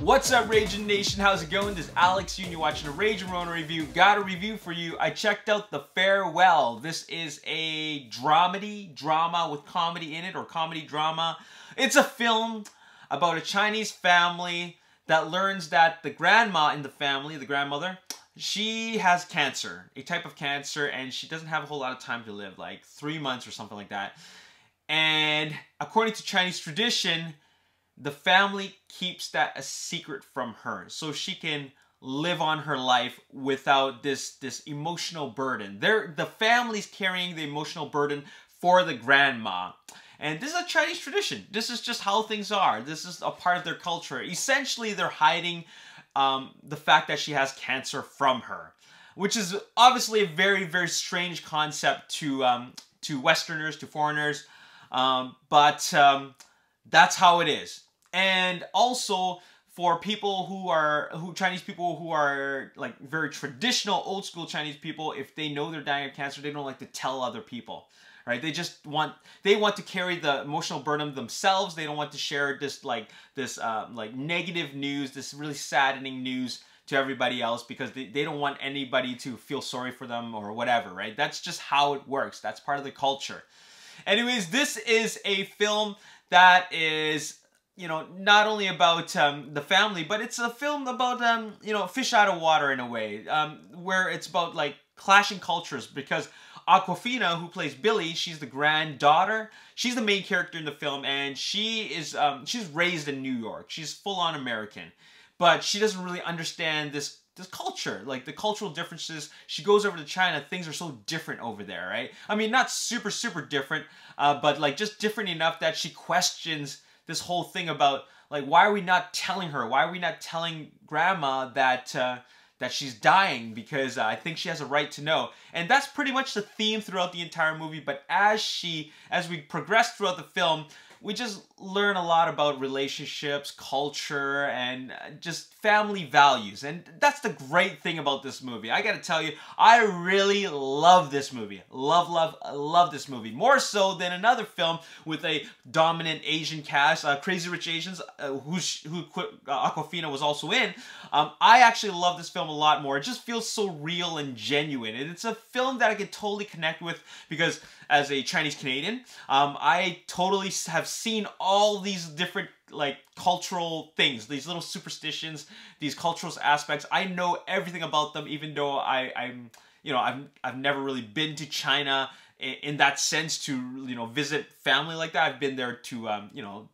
What's up, Ragin Nation? How's it going? This is Alex, and you're watching a Ragin Ronin review. Got a review for you. I checked out The Farewell. This is a drama with comedy in it, or comedy drama. It's a film about a Chinese family that learns that the grandma in the family, the grandmother, she has cancer, a type of cancer, and she doesn't have a whole lot of time to live, like 3 months or something like that. And according to Chinese tradition, the family keeps that a secret from her so she can live on her life without this emotional burden. The family's carrying the emotional burden for the grandma. And this is a Chinese tradition. This is just how things are. This is a part of their culture. Essentially, they're hiding the fact that she has cancer from her, which is obviously a very, very strange concept to Westerners, to foreigners. But that's how it is. And also for people Chinese people who are like very traditional, old school Chinese people, if they know they're dying of cancer, they don't like to tell other people, right? They want to carry the emotional burden themselves. They don't want to share this negative news, this really saddening news to everybody else, because they don't want anybody to feel sorry for them or whatever, right? That's just how it works. That's part of the culture. Anyways, this is a film that is, you know, not only about the family, but it's a film about, you know, fish out of water in a way, where it's about like clashing cultures, because Akwafina, who plays Billy, she's the granddaughter. She's the main character in the film, and she's raised in New York. She's full-on American, but she doesn't really understand this culture, like the cultural differences. She goes over to China, things are so different over there, right? I mean, not super, super different, but like just different enough that she questions this whole thing about, like, why are we not telling her? Why are we not telling grandma that that she's dying? Because I think she has a right to know. And that's pretty much the theme throughout the entire movie. But as we progress throughout the film, we just learn a lot about relationships, culture, and just family values. And that's the great thing about this movie. I gotta tell you, I really love this movie. Love this movie. More so than another film with a dominant Asian cast, Crazy Rich Asians, who Akwafina was also in. I actually love this film a lot more. It just feels so real and genuine. And it's a film that I could totally connect with, because as a Chinese Canadian, I totally have seen all these different like cultural things, these little superstitions, these cultural aspects. I know everything about them, even though I've never really been to China in that sense to, you know, visit family like that. I've been there to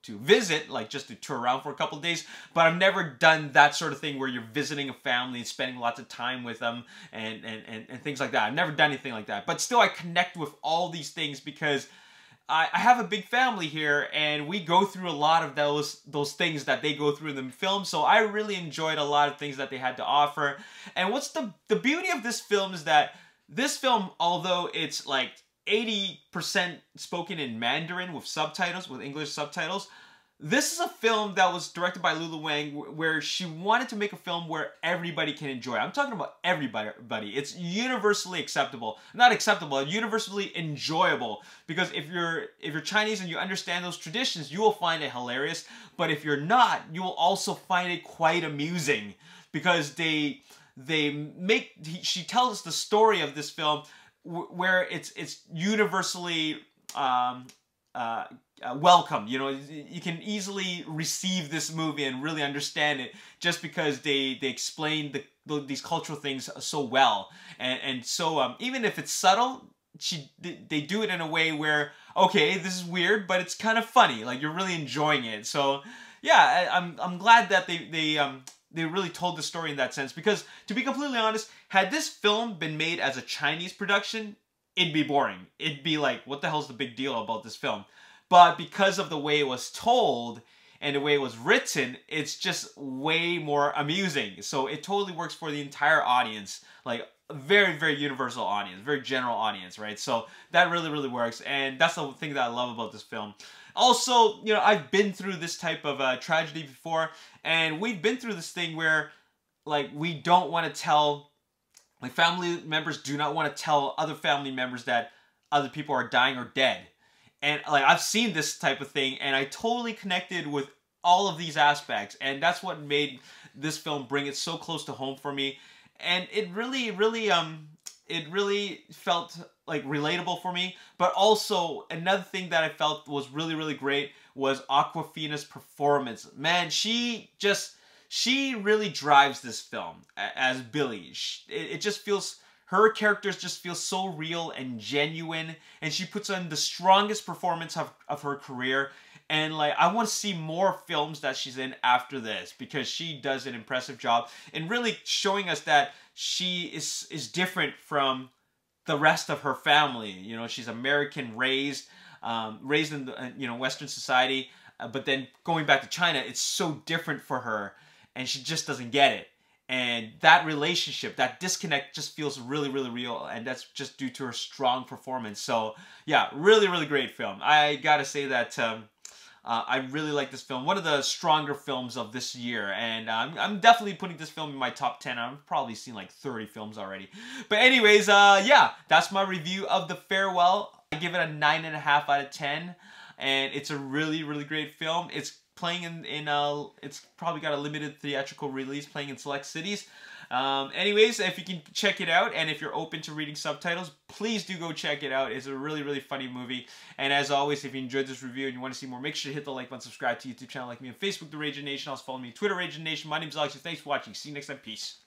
to visit, like just to tour around for a couple of days, but I've never done that sort of thing where you're visiting a family and spending lots of time with them and things like that. I've never done anything like that, but still I connect with all these things because I have a big family here, and we go through a lot of those things that they go through in the film. So I really enjoyed a lot of things that they had to offer. And what's the beauty of this film is that this film, although it's like 80% spoken in Mandarin with subtitles, with English subtitles, this is a film that was directed by Lulu Wang, where she wanted to make a film where everybody can enjoy. I'm talking about everybody. It's universally acceptable. Not acceptable, universally enjoyable. Because if you're Chinese and you understand those traditions, you will find it hilarious. But if you're not, you will also find it quite amusing. Because she tells us the story of this film where it's universally welcome. You know, you can easily receive this movie and really understand it just because they explain these cultural things so well. And so even if it's subtle, they do it in a way where, okay, this is weird, but it's kind of funny. Like, you're really enjoying it. So yeah, I'm glad that they really told the story in that sense, because to be completely honest, had this film been made as a Chinese production, it'd be boring. It'd be like, what the hell's the big deal about this film? But because of the way it was told and the way it was written, it's just way more amusing. So it totally works for the entire audience, like a very, very universal audience, very general audience, right? So that really, really works. And that's the thing that I love about this film. Also, you know, I've been through this type of tragedy before, and we've been through this thing where, like, we don't want to tell, like, family members do not want to tell other family members that other people are dying or dead. And, like, I've seen this type of thing, and I totally connected with all of these aspects, and that's what made this film bring it so close to home for me. And it really felt like relatable for me. But also another thing that I felt was really great was Akwafina's performance. Man, she really drives this film as Billy. It just feels, her characters just feel so real and genuine, and she puts on the strongest performance of her career. And like, I want to see more films that she's in after this, because she does an impressive job in really showing us that she is different from the rest of her family. You know, she's American raised in the, Western society, but then going back to China, it's so different for her, and she just doesn't get it. And that relationship, that disconnect just feels really real, and that's just due to her strong performance. So yeah, really great film. I gotta say that I really like this film. One of the stronger films of this year, and I'm definitely putting this film in my top 10. I've probably seen like 30 films already. But anyways, yeah, that's my review of The Farewell. I give it a 9.5 out of 10, and it's a really great film. It's playing it's probably got a limited theatrical release, playing in select cities. Anyways, if you can check it out, and if you're open to reading subtitles, please do go check it out. It's a really funny movie. And as always, if you enjoyed this review and you want to see more, make sure to hit the like button, subscribe to the YouTube channel, like me on Facebook, The Ragin Nation. Also follow me on Twitter, Ragin Nation. My name is Alex, thanks for watching. See you next time. Peace.